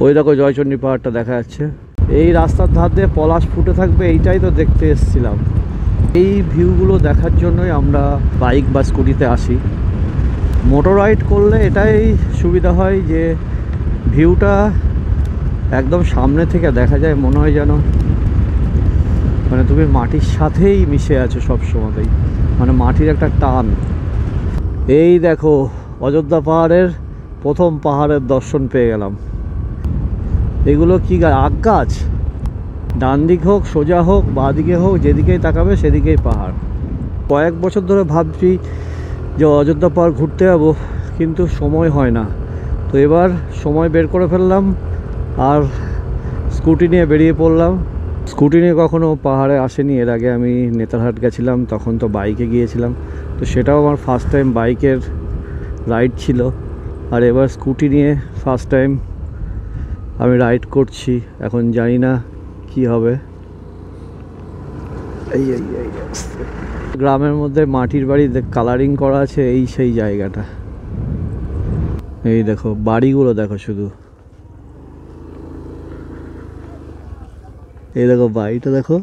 ওই দেখো জয়চণ্ডী পাহাড়টা দেখা যাচ্ছে। এই রাস্তার ধার দিয়ে পলাশ ফুটে থাকবে, এইটাই তো দেখতে এসেছিলাম। এই ভিউগুলো দেখার জন্যই আমরা বাইক বা স্কুটিতে আসি। মোটর রাইড করলে এটাই সুবিধা হয় যে ভিউটা একদম সামনে থেকে দেখা যায়, মনে হয় যেন মানে তুমি মাটির সাথেই মিশে আছো সব সময়তেই, মানে মাটির একটা টান। এই দেখো অযোধ্যা পাহাড়ের প্রথম পাহাড়ের দর্শন পেয়ে গেলাম। এগুলো কি গাছ? আখ গাছ। ডান দিক হোক, সোজা হোক, বাঁ দিকে হোক, যেদিকেই তাকাবে সেদিকেই পাহাড়। কয়েক বছর ধরে ভাবছি যে অযোধ্যা পাহাড় ঘুরতে যাবো, কিন্তু সময় হয় না। তো এবার সময় বের করে ফেললাম আর স্কুটি নিয়ে বেরিয়ে পড়লাম। স্কুটি নিয়ে কখনো পাহাড়ে আসেনি এর আগে। আমি নেতারহাট গেছিলাম, তখন তো বাইকে গিয়েছিলাম, তো সেটাও আমার ফার্স্ট টাইম বাইকের রাইড ছিল। আর এবার স্কুটি নিয়ে ফার্স্ট টাইম আমি রাইড করছি। এখন জানি না কি হবে। এই গ্রামের মধ্যে মাটির বাড়ি কালারিং করা আছে, এই সেই জায়গাটা। এই দেখো বাড়িগুলো দেখো শুধু। এই দেখো বাড়িটা দেখো,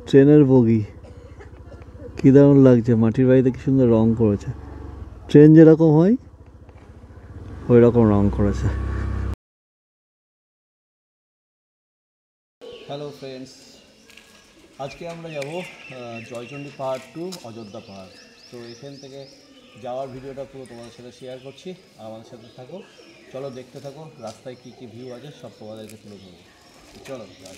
ট্রেনের বগি, কী দারুণ লাগছে। মাটির বাড়িতে কি সুন্দর রং করেছে, ট্রেন যেরকম হয় ওই রকম রং করেছে। হ্যালো ফ্রেন্ডস, আজকে আমরা যাব জয়চণ্ডী পাহাড় টু অযোধ্যা পাহাড়। তো এখান থেকে যাওয়ার ভিডিওটা পুরো তোমাদের সাথে শেয়ার করছি, আমাদের সাথে থাকো। চলো দেখতে থাকো, রাস্তায় কী কী ভিউ আছে সব তোমাদেরকে তুলে ধরবো। চলো যাই।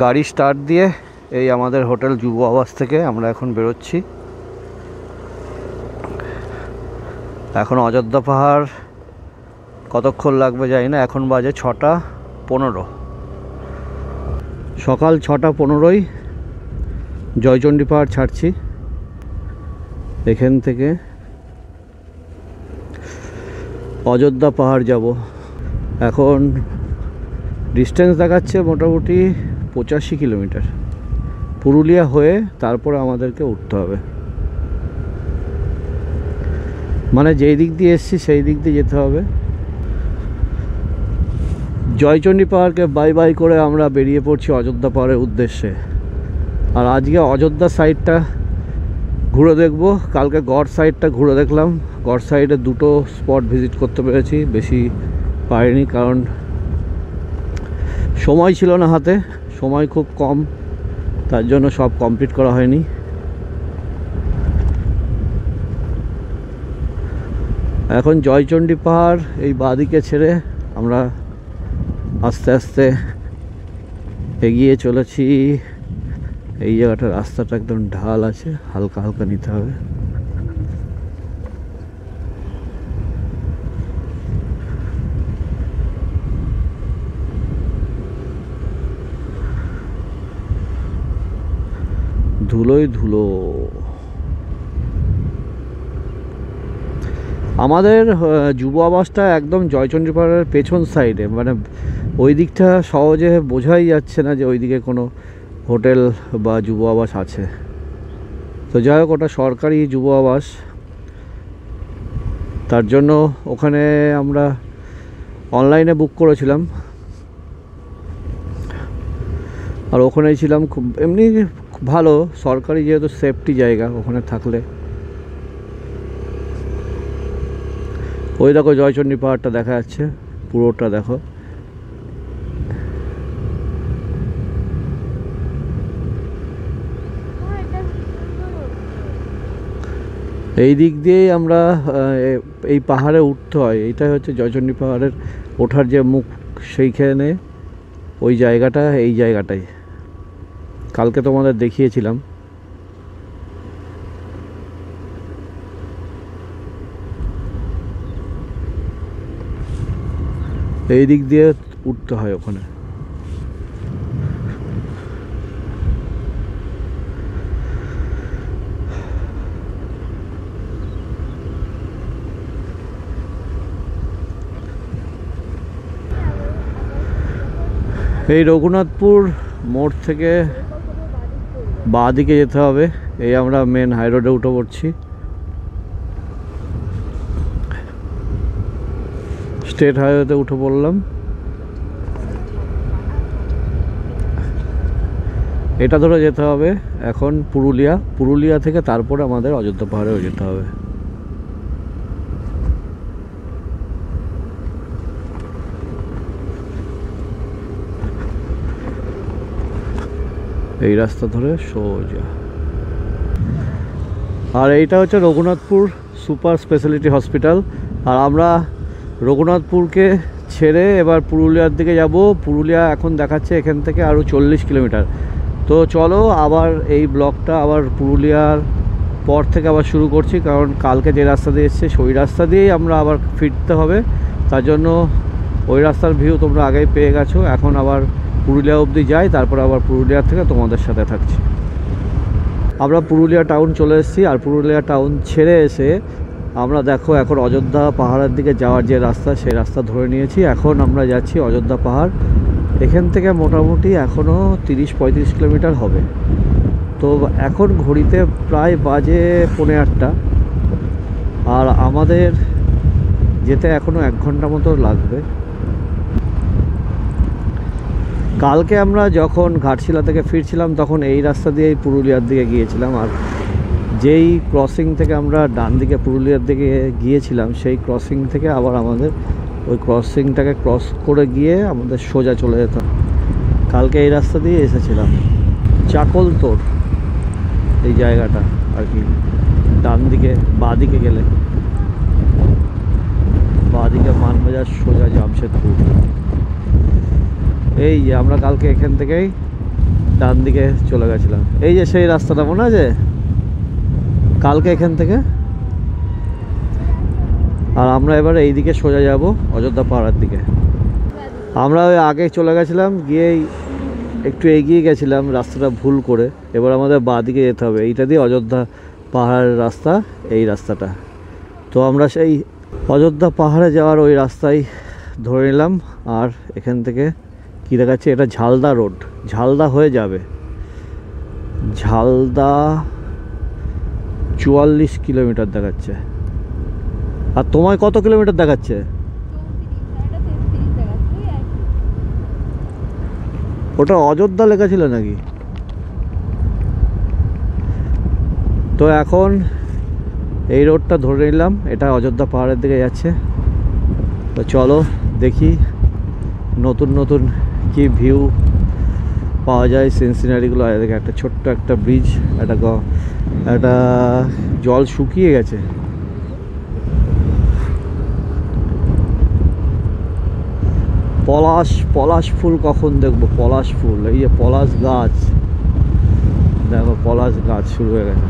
গাড়ি স্টার্ট দিয়ে এই আমাদের হোটেল যুব আবাস থেকে আমরা এখন বেরোচ্ছি। এখন অযোধ্যা পাহাড় কতক্ষণ লাগবে জানি না। এখন বাজে 6:15। সকাল 6:15 জয়চণ্ডী পাহাড় ছাড়ছি। এখান থেকে অযোধ্যা পাহাড় যাব। এখন ডিস্টেন্স দেখাচ্ছে মোটামুটি 85 কিলোমিটার। পুরুলিয়া হয়ে তারপরে আমাদেরকে উঠতে হবে, মানে যেই দিক দিয়ে এসছি সেই দিক দিয়ে যেতে হবে। জয়চণ্ডী পাহাড়কে বাই বাই করে আমরা বেরিয়ে পড়ছি অযোধ্যা পাহাড়ের উদ্দেশ্যে। আর আজকে অযোধ্যা সাইডটা ঘুরে দেখব। কালকে গড় সাইডটা ঘুরে দেখলাম। গড় সাইডে দুটো স্পট ভিজিট করতে পেরেছি, বেশি পারিনি কারণ সময় ছিল না হাতে, সময় খুব কম, তার জন্য সব কমপ্লিট করা হয়নি। এখন জয়চণ্ডী পাহাড় এই বাঁদিকে ছেড়ে আমরা আস্তে আস্তে এগিয়ে চলেছি। এই জায়গাটা রাস্তাটা একদম ঢাল আছে, হালকা হালকা নিতে হবে। ধুলোই ধুলো। আমাদের যুব আবাসটা একদম জয়চণ্ডী পাহাড়ের পেছন সাইডে, মানে ওই দিকটা সহজে বোঝাই যাচ্ছে না যে ওই দিকে কোনো হোটেল বা যুব আবাস আছে। তো যাই হোক, ওটা সরকারি যুব আবাস, তার জন্য ওখানে আমরা অনলাইনে বুক করেছিলাম। আর ওখানেই ছিলাম, খুব এমনি ভালো, সরকারি যেহেতু সেফটি জায়গা ওখানে থাকলে। ওই দেখো জয়চণ্ডী পাহাড়টা দেখা যাচ্ছে, পুরোটা দেখো। এই দিক দিয়েই আমরা এই পাহাড়ে উঠতে হয়। এইটাই হচ্ছে জয়চণ্ডী পাহাড়ের ওঠার যে মুখ, সেইখানে ওই জায়গাটা, এই জায়গাটাই কালকে তোমাদের দেখিয়েছিলাম। এই দিক দিয়ে উঠতে হয় ওখানে। এই রঘুনাথপুর মোড় থেকে বাঁ দিকে যেতে হবে। এই আমরা মেন হাই রোডে উঠে পড়ছি। স্টেট হাইওয়েতে উঠে পড়লাম। এটা ধরে যেতে হবে এখন পুরুলিয়া। পুরুলিয়া থেকে তারপরে আমাদের অযোধ্যা পাহাড়েও যেতে হবে। এই রাস্তা ধরে সোজা। আর এইটা হচ্ছে রঘুনাথপুর সুপার স্পেশালিটি হসপিটাল। আর আমরা রঘুনাথপুরকে ছেড়ে এবার পুরুলিয়ার দিকে যাব। পুরুলিয়া এখন দেখাচ্ছে এখান থেকে আরও 40 কিলোমিটার। তো চলো আবার এই ব্লগটা আবার পুরুলিয়ার পর থেকে আবার শুরু করছি, কারণ কালকে যে রাস্তা দিয়ে এসছে সেই রাস্তা দিয়েই আমরা আবার ফিরতে হবে। তার জন্য ওই রাস্তার ভিউ তোমরা আগেই পেয়ে গেছো। এখন আবার পুরুলিয়া অবধি যাই, তারপর আবার পুরুলিয়া থেকে তোমাদের সাথে থাকছি। আমরা পুরুলিয়া টাউন চলে এসেছি। আর পুরুলিয়া টাউন ছেড়ে এসে আমরা দেখো এখন অযোধ্যা পাহাড়ের দিকে যাওয়ার যে রাস্তা, সেই রাস্তা ধরে নিয়েছি। এখন আমরা যাচ্ছি অযোধ্যা পাহাড়। এখান থেকে মোটামুটি এখনও 30-35 কিলোমিটার হবে। তো এখন ঘড়িতে প্রায় বাজে 8:45। আর আমাদের যেতে এখনও 1 ঘন্টা মতো লাগবে। কালকে আমরা যখন ঘাটশিলা থেকে ফিরছিলাম তখন এই রাস্তা দিয়েই পুরুলিয়ার দিকে গিয়েছিলাম। আর যেই ক্রসিং থেকে আমরা ডান দিকে পুরুলিয়ার দিকে গিয়েছিলাম, সেই ক্রসিং থেকে আবার আমাদের ওই ক্রসিংটাকে ক্রস করে গিয়ে আমাদের সোজা চলে যেতাম। কালকে এই রাস্তা দিয়ে এসেছিলাম। চাকলতোর এই জায়গাটা আর কি, ডান দিকে বাঁ দিকে গেলে, বাঁ দিকে মানবাজার, সোজা জামশেদপুর। এই যে আমরা কালকে এখান থেকেই ডান দিকে চলে গেছিলাম। এই যে সেই রাস্তাটা মনে আছে কালকে এখান থেকে। আর আমরা এবার এই দিকে সোজা যাব অযোধ্যা পাহাড়ের দিকে। আমরা ওই আগে চলে গেছিলাম, গিয়েই একটু এগিয়ে গেছিলাম রাস্তাটা ভুল করে। এবার আমাদের বাঁ দিকে যেতে হবে। এইটা দিয়ে অযোধ্যা পাহাড়ের রাস্তা, এই রাস্তাটা। তো আমরা সেই অযোধ্যা পাহাড়ে যাওয়ার ওই রাস্তায় ধরে নিলাম। আর এখান থেকে কী দেখাচ্ছে, এটা ঝালদা রোড। ঝালদা হয়ে যাবে। ঝালদা 44 কিলোমিটার দেখাচ্ছে। আর তোমায় কত কিলোমিটার দেখাচ্ছে? ওটা অযোধ্যা লেখা ছিল নাকি? তো এখন এই রোডটা ধরে নিলাম, এটা অযোধ্যা পাহাড়ের দিকে যাচ্ছে। তো চলো দেখি নতুন নতুন কি ভিউ পাওয়া যায়, সিন সিনারিগুলো। এদিকে একটা ছোট্ট একটা ব্রিজ, একটা জল শুকিয়ে গেছে। পলাশ ফুল কখন দেখবো? পলাশ ফুল, এই যে পলাশ গাছ, দেখো পলাশ গাছ শুরু হয়ে গেছে।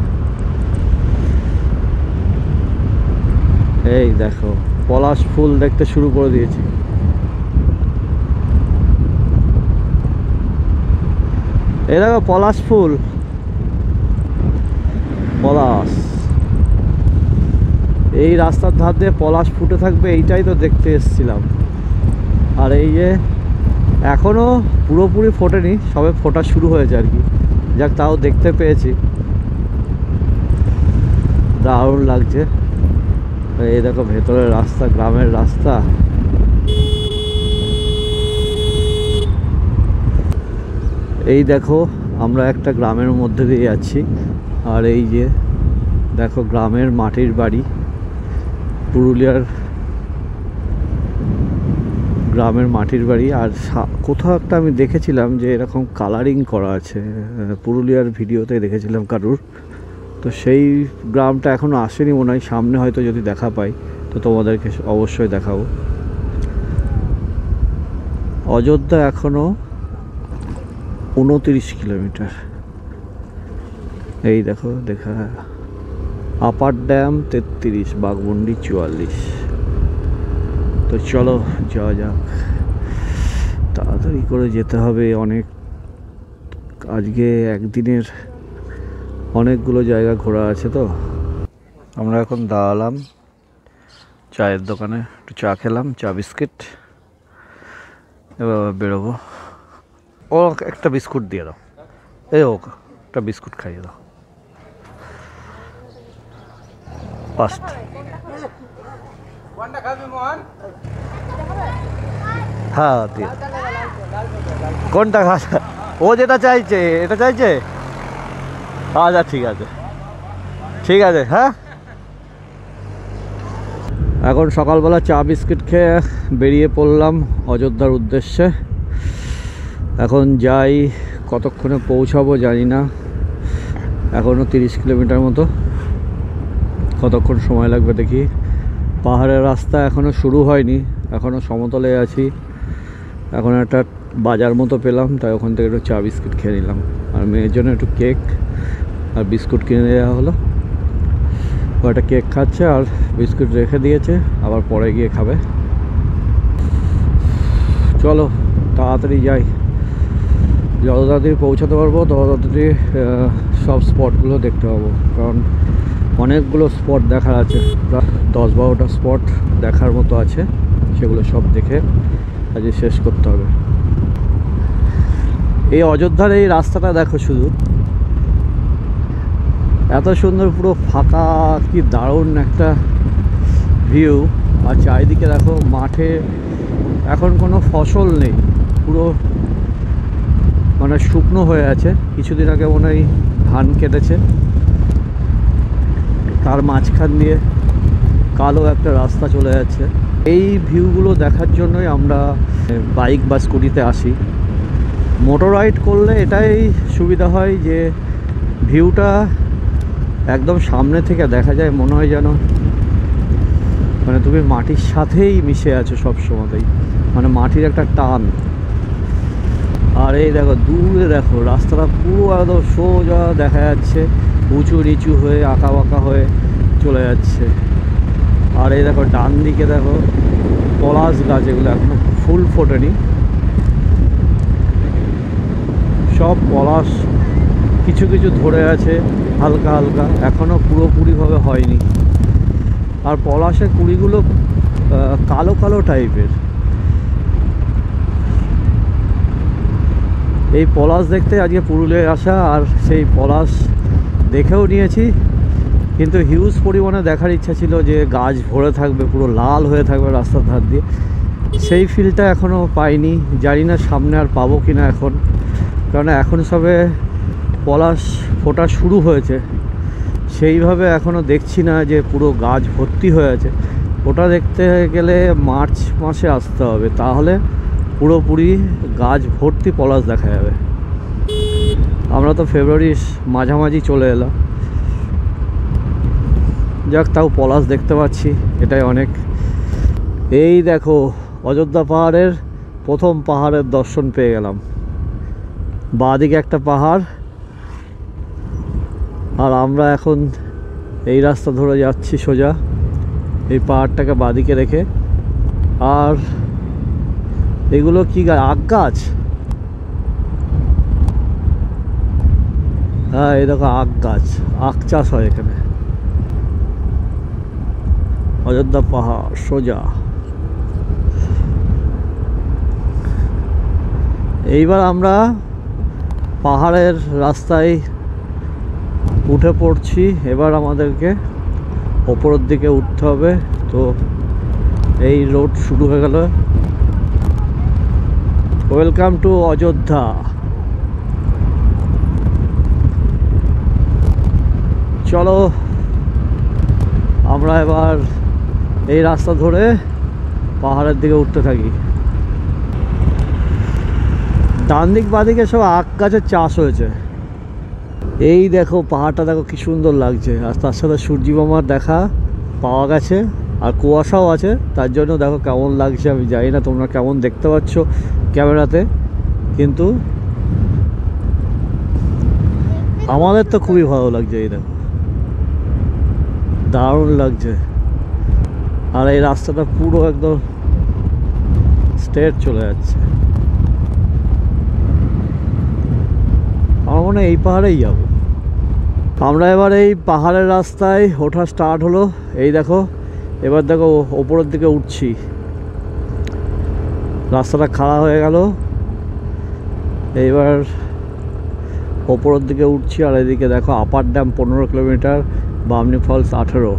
এই দেখো পলাশ ফুল দেখতে শুরু করে দিয়েছি। এই দেখো পলাশ ফুল, পলাশ। এই রাস্তার ধার দিয়ে পলাশ ফুটে থাকবে, এইটাই তো দেখতে এসেছিলাম। আর এই যে এখনও পুরোপুরি ফোটেনি, সবে ফোটা শুরু হয়েছে আর কি। যাক, তাও দেখতে পেয়েছি, দারুণ লাগছে। এই দেখো ভেতরের রাস্তা, গ্রামের রাস্তা। এই দেখো আমরা একটা গ্রামের মধ্যে দিয়ে যাচ্ছি। আর এই যে দেখো গ্রামের মাটির বাড়ি, পুরুলিয়ার গ্রামের মাটির বাড়ি। আর কোথাও একটা আমি দেখেছিলাম যে এরকম কালারিং করা আছে, পুরুলিয়ার ভিডিওতে দেখেছিলাম কারুর। তো সেই গ্রামটা এখনও আসেনি মনে হয়, সামনে হয়তো যদি দেখা পাই তো তোমাদেরকে অবশ্যই দেখাবো। অযোধ্যা এখনও 29 কিলোমিটার। এই দেখো আপার ড্যাম 33, বাঘমুন্ডি 44। তো চলো যাওয়া যাক, তাড়াতাড়ি করে যেতে হবে। অনেক, আজকে একদিনের অনেকগুলো জায়গা ঘোরা আছে। তো আমরা এখন দাঁড়ালাম চায়ের দোকানে, একটু চা খেলাম, চা বিস্কিট। এবার বেরোবো। ও একটা বিস্কুট দিয়ে দাও। এই ও একটা বিস্কুট খাইয়ে দাও ফার্স্ট। হ্যাঁ কোনটা খাওয়া? ও যেটা চাইছে এটা চাইছে। আচ্ছা ঠিক আছে ঠিক আছে। হ্যাঁ এখন সকালবেলা চা বিস্কিট খেয়ে বেরিয়ে পড়লাম অযোধ্যার উদ্দেশ্যে। এখন যাই, কতক্ষণে পৌঁছাবো জানি না, এখনও 30 কিলোমিটার মতো। কতক্ষণ সময় লাগবে দেখি। পাহাড়ের রাস্তা এখনও শুরু হয়নি, এখনও সমতলে আছি। এখন একটা বাজার মতো পেলাম, তাই ওখান থেকে একটু চা বিস্কিট খেয়ে নিলাম। আর মেয়ের জন্য একটু কেক আর বিস্কুট কিনে দেওয়া হলো। ও একটা কেক খাচ্ছে আর বিস্কুট রেখে দিয়েছে, আবার পরে গিয়ে খাবে। চলো তাড়াতাড়ি যাই, যত তাড়াতাড়ি পৌঁছাতে পারবো তত তাড়াতাড়ি সব স্পটগুলো দেখতে পাবো। কারণ অনেকগুলো স্পট দেখার আছে, প্রায় 10-12টা স্পট দেখার মতো আছে। সেগুলো সব দেখে আজকে শেষ করতে হবে। এই অযোধ্যার এই রাস্তাটা দেখো, শুধু এত সুন্দর, পুরো ফাঁকা, কি দারুণ একটা ভিউ। আর চারিদিকে দেখো, মাঠে এখন কোনো ফসল নেই, পুরো মানে শুকনো হয়ে আছে। কিছুদিন আগে মনে হয় ধান কেটেছে, তার মাঝখান দিয়ে কালো একটা রাস্তা চলে যাচ্ছে। এই ভিউগুলো দেখার জন্যই আমরা বাইক বা স্কুটিতে আসি। মোটর রাইড করলে এটাই সুবিধা হয় যে ভিউটা একদম সামনে থেকে দেখা যায়, মনে হয় যেন মানে তুমি মাটির সাথেই মিশে আছো সব সময়তেই, মানে মাটির একটা টান। আর এই দেখো দূরে দেখো রাস্তাটা পুরো একদম সোজা দেখা যাচ্ছে, উঁচু নিচু হয়ে আঁকা বাঁকা হয়ে চলে যাচ্ছে। আর এই দেখো ডান দিকে দেখো পলাশ গাছ, এগুলো এখনো ফুল ফোটেনি, সব পলাশ কিছু কিছু ধরে আছে হালকা হালকা, এখনো পুরোপুরিভাবে হয়নি। আর পলাশের কুড়িগুলো কালো কালো টাইপের। এই পলাশ দেখতে আজকে পুরুলিয়ায় আসা, আর সেই পলাশ দেখেও নিয়েছি, কিন্তু হিউজ পরিমাণে দেখার ইচ্ছা ছিল যে গাছ ভরে থাকবে, পুরো লাল হয়ে থাকবে রাস্তার ধার দিয়ে। সেই ফিলটা এখনও পাইনি, জানি না সামনে আর পাবো কি না এখন। কারণ এখন সবে পলাশ ফোটা শুরু হয়েছে, সেইভাবে এখনও দেখছি না যে পুরো গাছ ভর্তি হয়ে আছে। ওটা দেখতে গেলে মার্চ মাসে আসতে হবে, তাহলে পুরোপুরি গাছ ভর্তি পলাশ দেখা যাবে। আমরা তো ফেব্রুয়ারির মাঝামাঝি চলে এলাম, যাক তাও পলাশ দেখতে পাচ্ছি, এটাই অনেক। এই দেখো অযোধ্যা পাহাড়ের প্রথম পাহাড়ের দর্শন পেয়ে গেলাম। বাঁদিকে একটা পাহাড়, আর আমরা এখন এই রাস্তা ধরে যাচ্ছি সোজা, এই পাহাড়টাকে বাঁদিকে রেখে। আর এগুলো কি গাছ? আখ গাছ। হ্যাঁ এই দেখো আখ গাছ, আখ চাষ হয় এখানে। অযোধ্যা পাহাড় সোজা। এইবার আমরা পাহাড়ের রাস্তায় উঠে পড়ছি। এবার আমাদেরকে ওপরের দিকে উঠতে হবে। তো এই রোড শুরু হয়ে গেল। Welcome to Ayodhya. চলো আমরা এবার এই রাস্তা ধরে পাহাড়ের দিকে উঠতে থাকি। ডান দিক বাদিকে সব আখ গাছের চাষ হয়েছে। এই দেখো পাহাড়টা দেখো কি সুন্দর লাগছে, আর তার সাথে সূর্যি মামার দেখা পাওয়া গেছে, আর কুয়াশাও আছে, তার জন্য দেখো কেমন লাগছে। আমি জানি না তোমরা কেমন দেখতে পাচ্ছ ক্যামেরাতে, কিন্তু আমাদের তো খুবই ভালো লাগছে। এই দেখো দারুণ লাগছে। আর এই রাস্তাটা পুরো একদম স্ট্রেট চলে যাচ্ছে। আমার মনে হয় এই পাহাড়েই যাবো আমরা। এবার এই পাহাড়ের রাস্তায় ওঠা স্টার্ট হলো। এই দেখো এবার দেখো ওপরের দিকে উঠছি, রাস্তাটা খাড়া হয়ে গেল। এইবার ওপরের দিকে উঠছি। আর এদিকে দেখো upper dam 15 kilometre, Bamni falls 18।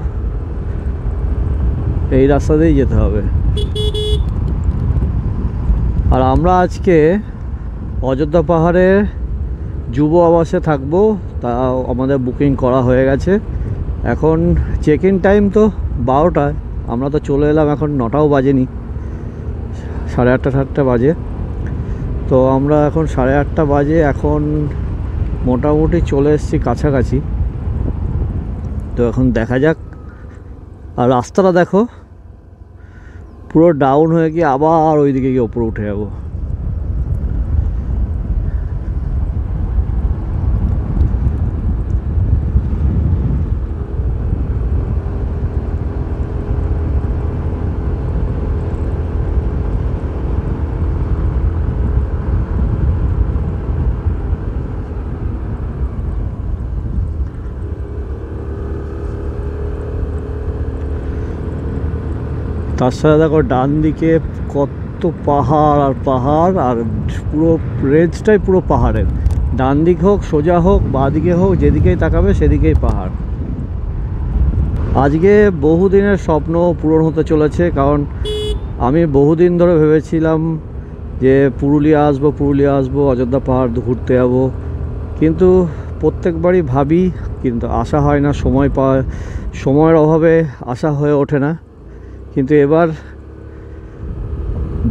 এই রাস্তা দিয়েই যেতে হবে। আর আমরা আজকে অযোধ্যা পাহাড়ে যুব আবাসে থাকবো, তা আমাদের বুকিং করা হয়ে গেছে। এখন চেক ইন টাইম তো 12টায়, আমরা তো চলে এলাম, এখন 9টাও বাজেনি, 8:30 বাজে। তো আমরা এখন 8:30 বাজে, এখন মোটামুটি চলে এসেছি কাছাকাছি। তো এখন দেখা যাক। আর রাস্তাটা দেখো পুরো ডাউন হয়ে গিয়ে আবার ওইদিকে গিয়ে ওপরে উঠে যাবো। তার সাথে দেখো ডান দিকে কত পাহাড় আর পাহাড়, আর পুরো রেঞ্জটাই পুরো পাহাড়ের। ডান দিক হোক, সোজা হোক, বাঁ দিকে হোক, যেদিকেই তাকাবে সেদিকেই পাহাড়। আজকে বহুদিনের স্বপ্ন পূরণ হতে চলেছে, কারণ আমি বহুদিন ধরে ভেবেছিলাম যে পুরুলিয়া আসবো, অযোধ্যা পাহাড় ঘুরতে যাবো, কিন্তু প্রত্যেকবারই ভাবি কিন্তু আসা হয় না, সময়ের অভাবে আসা হয়ে ওঠে না। কিন্তু এবার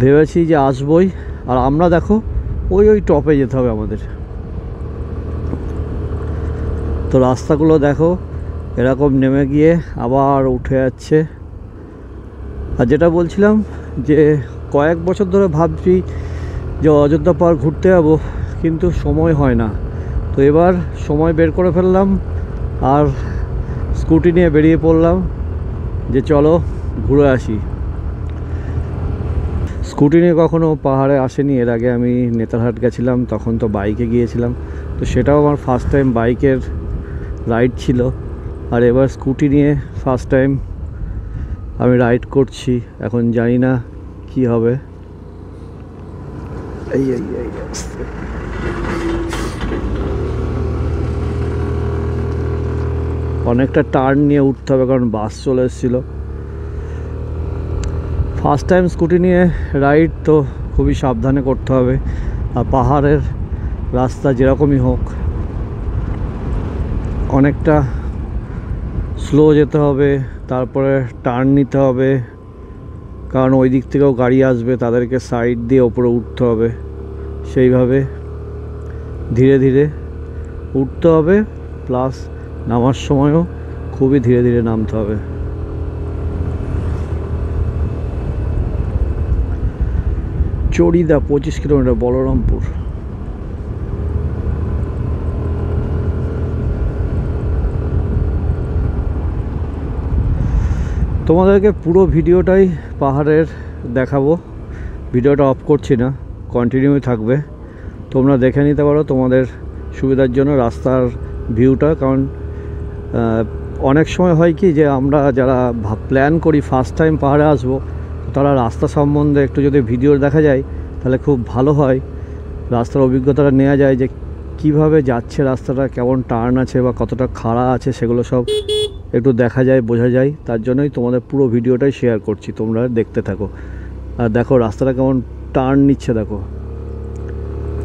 ভেবেছি যে আসবই। আর আমরা দেখো ওই টপে যেতে হবে আমাদের। তো রাস্তাগুলো দেখো এরকম নেমে গিয়ে আবার উঠে যাচ্ছে। আর যেটা বলছিলাম যে কয়েক বছর ধরে ভাবছি যে অযোধ্যা পাহাড় ঘুরতে যাবো, কিন্তু সময় হয় না। তো এবার সময় বের করে ফেললাম, আর স্কুটি নিয়ে বেরিয়ে পড়লাম যে চলো ঘুরে আসি। স্কুটি নিয়ে কখনো পাহাড়ে আসেনি এর আগে, আমি নেতারহাট গেছিলাম, তখন তো বাইকে গিয়েছিলাম। তো সেটাও আমার ফার্স্ট টাইম বাইকের রাইড ছিল। আর এবার স্কুটি নিয়ে ফার্স্ট টাইম আমি রাইড করছি। এখন জানি না কি হবে। অনেকটা টার্ন নিয়ে উঠতে হবে, কারণ বাস চলে এসেছিলো। ফার্স্ট টাইম স্কুটি নিয়ে রাইড, তো খুবই সাবধানে করতে হবে। আর পাহাড়ের রাস্তা যেরকমই হোক অনেকটা স্লো যেতে হবে, তারপরে টার্ন নিতে হবে, কারণ ওই দিক থেকেও গাড়ি আসবে, তাদেরকে সাইড দিয়ে ওপরে উঠতে হবে। সেইভাবে ধীরে ধীরে উঠতে হবে, প্লাস নামার সময়ও খুবই ধীরে ধীরে নামতে হবে। চড়িদা 25 কিলোমিটার, বলরামপুর। তোমাদেরকে পুরো ভিডিওটাই পাহাড়ের দেখাবো, ভিডিওটা অফ করছি না, কন্টিনিউ থাকবে। তোমরা দেখে নিতে পারো তোমাদের সুবিধার জন্য রাস্তার ভিউটা। কারণ অনেক সময় হয় কি যে আমরা যারা প্ল্যান করি ফার্স্ট টাইম পাহাড়ে আসবো, তারা রাস্তা সম্বন্ধে একটু যদি ভিডিও দেখা যায় তাহলে খুব ভালো হয়। রাস্তার অভিজ্ঞতাটা নেওয়া যায় যে কিভাবে যাচ্ছে রাস্তাটা, কেমন টার্ন আছে বা কতটা খাড়া আছে, সেগুলো সব একটু দেখা যায়, বোঝা যায়। তার জন্যই তোমাদের পুরো ভিডিওটাই শেয়ার করছি, তোমরা দেখতে থাকো। আর দেখো রাস্তাটা কেমন টার্ন নিচ্ছে, দেখো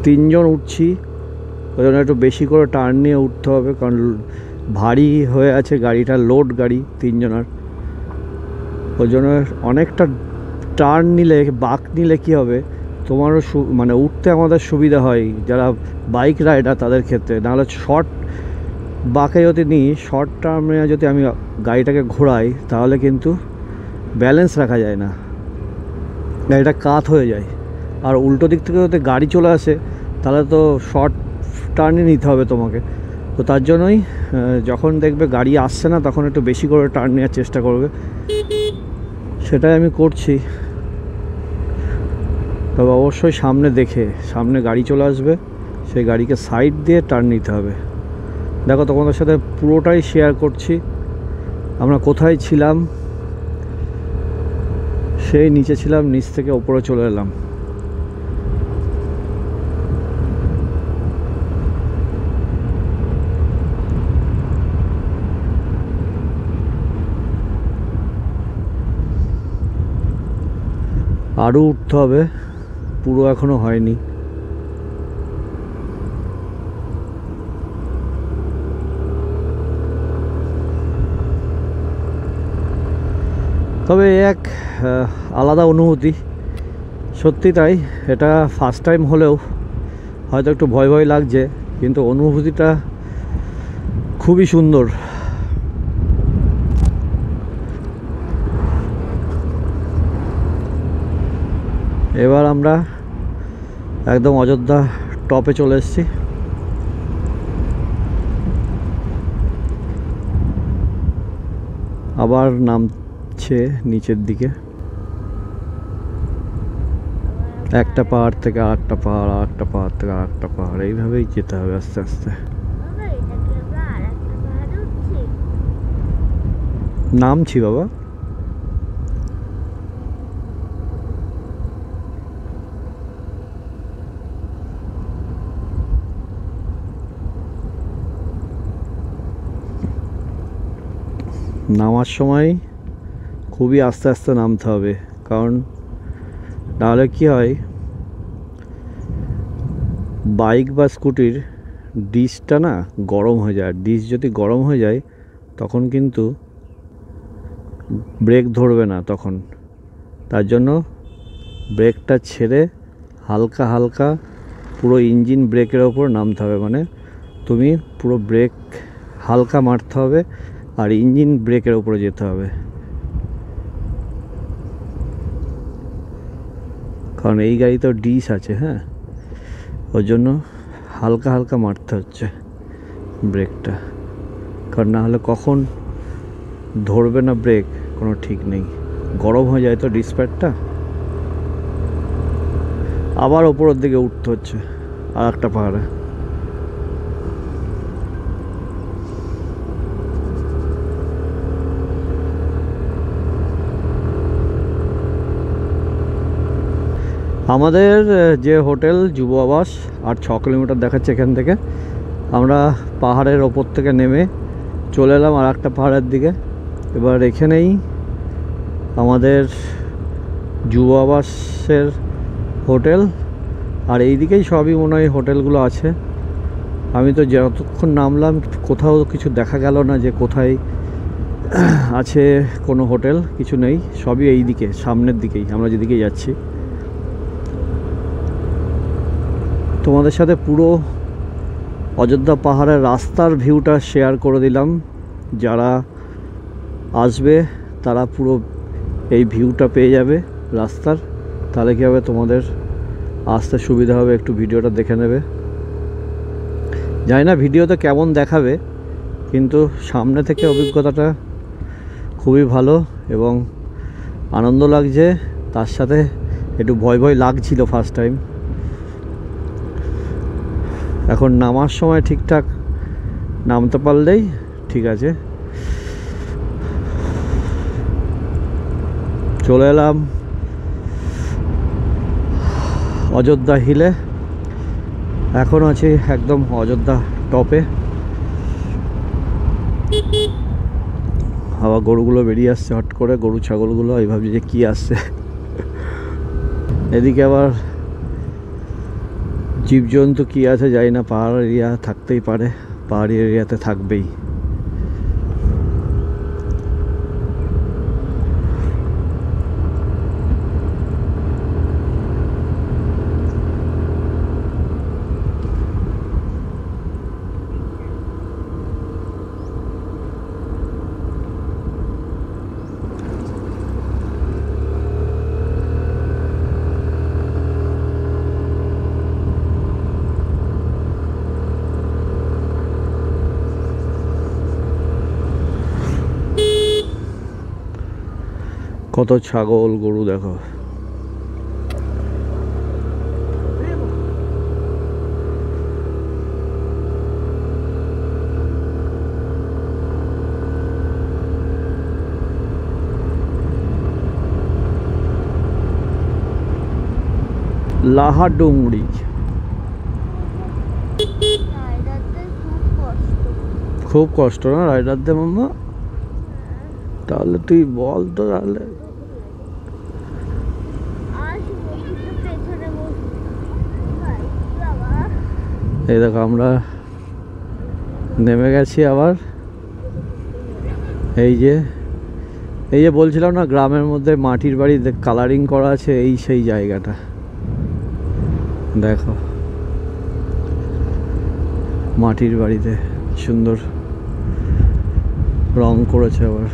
3 জন উঠছি, ওই জন্য একটু বেশি করে টার্ন নিয়ে উঠতে হবে, কারণ ভারী হয়ে আছে গাড়িটা, লোড গাড়ি 3 জনের। ওই জন্য অনেকটা টার্ন নিলে, বাঁক নিলে কী হবে, তোমারও মানে উঠতে আমাদের সুবিধা হয় যারা বাইক রাইডার তাদের ক্ষেত্রে। নাহলে শর্ট বাঁকে যদি নিই, শর্ট টার্মে যদি আমি গাড়িটাকে ঘোরাই, তাহলে কিন্তু ব্যালেন্স রাখা যায় না, গাড়িটা কাত হয়ে যায়। আর উল্টো দিক থেকে যদি গাড়ি চলে আসে তাহলে তো শর্ট টার্নই নিতে হবে তোমাকে। তো তার জন্যই যখন দেখবে গাড়ি আসছে না, তখন একটু বেশি করে টার্ন নেওয়ার চেষ্টা করবে, সেটাই আমি করছি। তবে অবশ্যই সামনে দেখে, সামনে গাড়ি চলে আসবে, সেই গাড়িকে সাইড দিয়ে টার্ন নিতে হবে। দেখো তোমাদের সাথে পুরোটাই শেয়ার করছি, আমরা কোথায় ছিলাম, সেই নিচে ছিলাম, নিচ থেকে ওপরে চলে এলাম। আরও উঠতে হবে, পুরো এখনো হয়নি। তবে এক আলাদা অনুভূতি, সত্যি তাই। এটা ফার্স্ট টাইম হলেও হয়তো একটু ভয় ভয় লাগছে, কিন্তু অনুভূতিটা খুবই সুন্দর। এবার আমরা একদম অযোধ্যা টপে চলে এসেছি। আবার নামছে নিচের দিকে, একটা পাহাড় থেকে আর একটা পাহাড়, আর একটা পাহাড় থেকে আর একটা পাহাড়, এইভাবেই যেতে হবে আস্তে আস্তে। নামছি বাবা। নামার সময় খুবই আস্তে আস্তে নামতে হবে, কারণ নাহলে কি হয়, বাইক বা স্কুটির ডিসটা না গরম হয়ে যায়। ডিস যদি গরম হয়ে যায় তখন কিন্তু ব্রেক ধরবে না তখন। তার জন্য ব্রেকটা ছেড়ে হালকা হালকা পুরো ইঞ্জিন ব্রেকের ওপর নামতে হবে। মানে তুমি পুরো ব্রেক হালকা মারতে হবে আর ইঞ্জিন ব্রেকের ওপরে যেতে হবে, কারণ এই গাড়ি তো ডিস আছে। হ্যাঁ, ওর জন্য হালকা হালকা মারতে হচ্ছে ব্রেকটা, কারণ না হলে কখন ধরবে না ব্রেক কোনো ঠিক নেই। গরম হয়ে যায় তো ডিসপ্যাডটা। আবার ওপরের দিকে উঠতে হচ্ছে আর একটা পাহাড়ে। আমাদের যে হোটেল যুব আবাস আর 6 কিলোমিটার দেখাচ্ছে এখান থেকে। আমরা পাহাড়ের ওপর থেকে নেমে চলে এলাম আর একটা পাহাড়ের দিকে। এবার এখানেই আমাদের যুব আবাসের হোটেল, আর এই দিকেই সবই মনে হয় হোটেলগুলো আছে। আমি তো যতক্ষণ নামলাম কোথাও কিছু দেখা গেল না যে কোথায় আছে কোনো হোটেল, কিছু নেই। সবই এই দিকে সামনের দিকেই, আমরা যেদিকে যাচ্ছি। তোমাদের সাথে পুরো অযোধ্যা পাহাড়ের রাস্তার ভিউটা শেয়ার করে দিলাম। যারা আসবে তারা পুরো এই ভিউটা পেয়ে যাবে রাস্তার। তাহলে কী হবে, তোমাদের আসতে সুবিধা হবে, একটু ভিডিওটা দেখে নেবে। জানি না ভিডিওতে কেমন দেখাবে, কিন্তু সামনে থেকে অভিজ্ঞতাটা খুবই ভালো এবং আনন্দ লাগছে। তার সাথে একটু ভয় ভয় লাগছিল ফার্স্ট টাইম। এখন নামার সময় ঠিকঠাক নামতে পারলেই ঠিক আছে। চলে এলাম অযোধ্যা হিলে। এখন আছি একদম অযোধ্যা টপে। আবার গরুগুলো বেরিয়ে আসছে হট করে, গরু ছাগলগুলো। এই ভাবছি যে কী আসছে। এদিকে আবার জীবজন্তু কী আছে জানি না, পাহাড় এরিয়া থাকতেই পারে, পাহাড়ি এরিয়াতে থাকবেই। কত ছাগল গরু দেখো। লাহাডুংরি খুব কষ্ট না রাইডারদের মাম্মা? তাহলে তুই বল তো, তাহলে এই দেখো আমরা নেমে গেছি আবার। এই যে বলছিলাম না গ্রামের মধ্যে মাটির বাড়ি কালারিং করা আছে, এই সেই জায়গাটা দেখো, মাটির বাড়িতে সুন্দর রং করেছে আবার।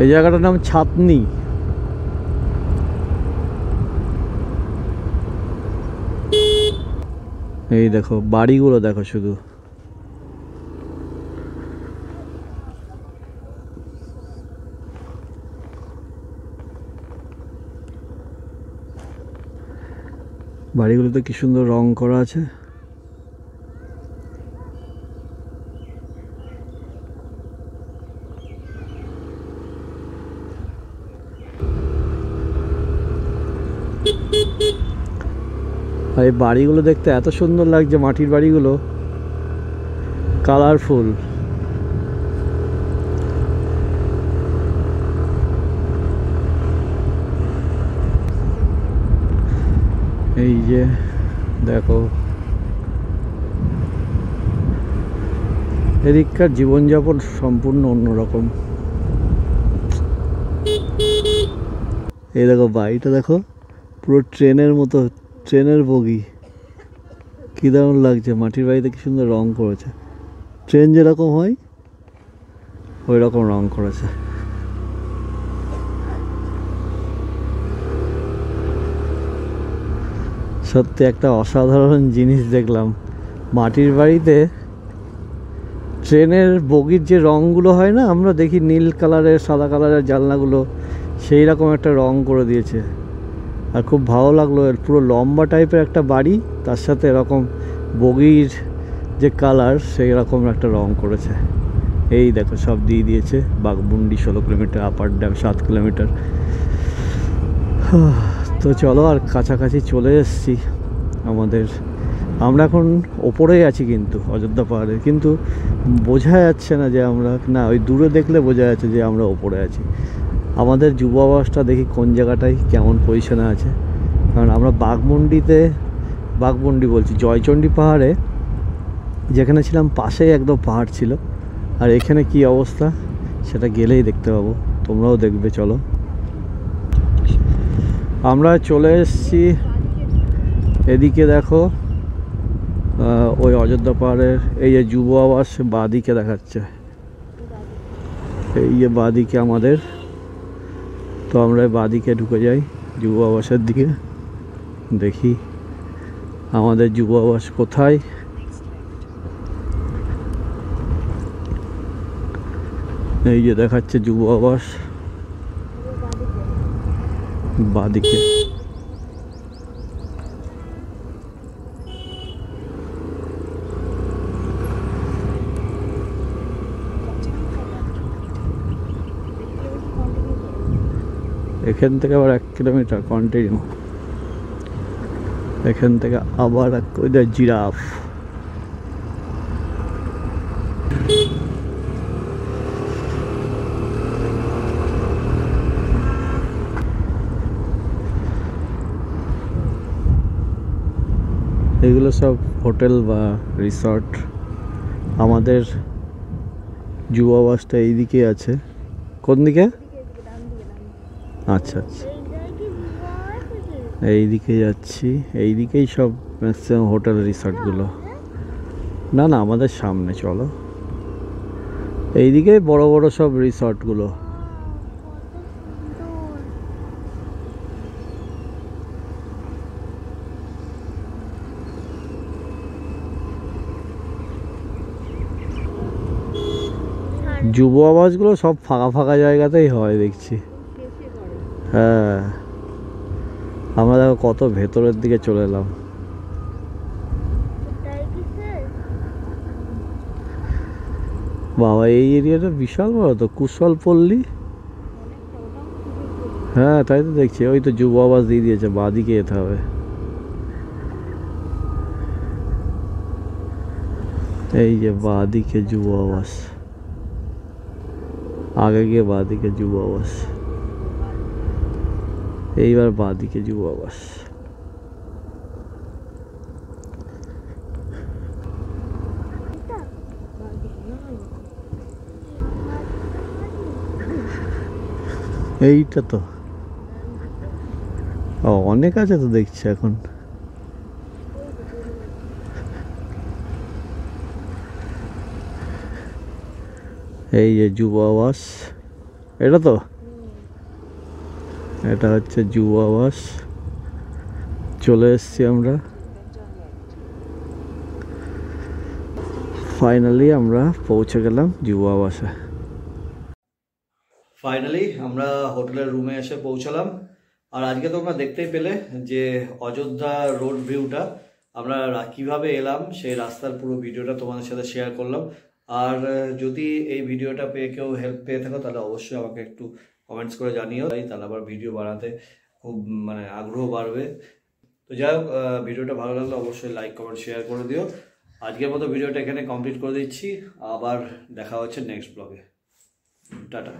এই জায়গাটার নাম ছাতনি। এই দেখো বাড়িগুলো দেখো, শুধু বাড়িগুলোতে কি সুন্দর রং করা আছে। আর এই বাড়িগুলো দেখতে এত সুন্দর লাগছে, মাটির বাড়িগুলো কালারফুল। এই যে দেখো এদিককার জীবনযাপন সম্পূর্ণ অন্যরকম। এই দেখো বাড়িটা দেখো, পুরো ট্রেনের মতো, ট্রেনের বগি, কী দারুণ লাগছে। মাটির বাড়িতে কি সুন্দর রং করেছে, ট্রেন যেরকম হয় ওই রকম রং করেছে। সত্যি একটা অসাধারণ জিনিস দেখলাম। মাটির বাড়িতে ট্রেনের বগির যে রঙগুলো হয় না, আমরা দেখি নীল কালারের সাদা কালারের জানলাগুলো, সেই রকম একটা রং করে দিয়েছে। আর খুব ভালো লাগলো, এর পুরো লম্বা টাইপের একটা বাড়ি, তার সাথে এরকম বগির যে কালার সেই রকম একটা রং করেছে। এই দেখো সব দিয়ে দিয়েছে। Baghmundi 16 kilometre, upper dam 7 kilometre. তো চলো, আর কাছাকাছি চলে এসেছি আমাদের। আমরা এখন ওপরেই আছি কিন্তু অযোধ্যা পাহাড়ে, কিন্তু বোঝা যাচ্ছে না যে আমরা, না ওই দূরে দেখলে বোঝা যাচ্ছে যে আমরা ওপরে আছি। আমাদের যুব আবাসটা দেখি কোন জায়গাটায় কেমন পজিশনে আছে, কারণ আমরা বাঘমুন্ডি বলছি, জয়চণ্ডী পাহাড়ে যেখানে ছিলাম পাশেই একদম পাহাড় ছিল। আর এখানে কি অবস্থা সেটা গেলেই দেখতে পাবো, তোমরাও দেখবে। চলো, আমরা চলে এসেছি এদিকে। দেখো ওই অযোধ্যা পাহাড়ের এই যে যুব আবাস বাঁদিকে দেখাচ্ছে, এই যে বাঁদিকে আমাদের। তো আমরা বাঁদিকে ঢুকে যাই যুব আবাসের দিকে, দেখি আমাদের যুব আবাস কোথায়। এই যে দেখাচ্ছে যুব আবাস বাঁদিকে। এখান থেকে আবার 1 কিলোমিটার কন্টিনিউ, এখান থেকে আবার ওইটা জিরাফ। এগুলো সব হোটেল বা রিসর্ট। আমাদের যুব আবাসটা এইদিকে আছে। কোন দিকে? আচ্ছা আচ্ছা, এইদিকে যাচ্ছি। এইদিকেই সব ম্যাক্সিমাম হোটেল রিসর্টগুলো। না না, আমাদের সামনে, চলো। এইদিকে বড় বড় সব রিসর্টগুলো। যুব আবাসগুলো সব ফাঁকা ফাঁকা জায়গাতেই হয় দেখছি। হ্যাঁ, আমরা দেখো কত ভেতরের দিকে চলে এলাম। বাবা, এই এরিয়াটা বিশাল বড় তো, কুশলপল্লী। হ্যাঁ তাই তো দেখছি, ওই তো যুব আবাস দিয়ে দিয়েছে, বাঁদিকে যেতে হবে। এই যে বাঁদিকে যুব আবাস, আগে গিয়ে বাঁদিকে যুব আবাস, এইবার বাঁদিকে যুব আবাস। এইটা তো অনেক আছে তো দেখছি এখন। এই যে যুব আবাস, এটা তো, এটা হচ্ছে যুব আবাস। চলে এসছি আমরা, ফাইনালি আমরা পৌঁছে গেলাম যুব আবাসে। ফাইনালি আমরা হোটেলের রুমে এসে পৌঁছালাম। আর আজকে তোমরা দেখতেই পেলে যে অযোধ্যা রোড ভিউটা আমরা কিভাবে এলাম, সেই রাস্তার পুরো ভিডিওটা তোমাদের সাথে শেয়ার করলাম। আর যদি এই ভিডিওটা পেয়ে কেউ হেল্প পেয়ে থাকো তাহলে অবশ্যই আমাকে একটু কমেন্টস করে জানিও, তাহলে আবার ভিডিও বানাতে খুব মানে আগ্রহ বাড়বে। তো যাই হোক, ভিডিওটা ভালো লাগলে অবশ্যই লাইক কমেন্ট শেয়ার করে দিও। আজকের মতো ভিডিওটা এখানে কমপ্লিট করে দিচ্ছি, আবার দেখা হচ্ছে নেক্সট ব্লগে। টাটা।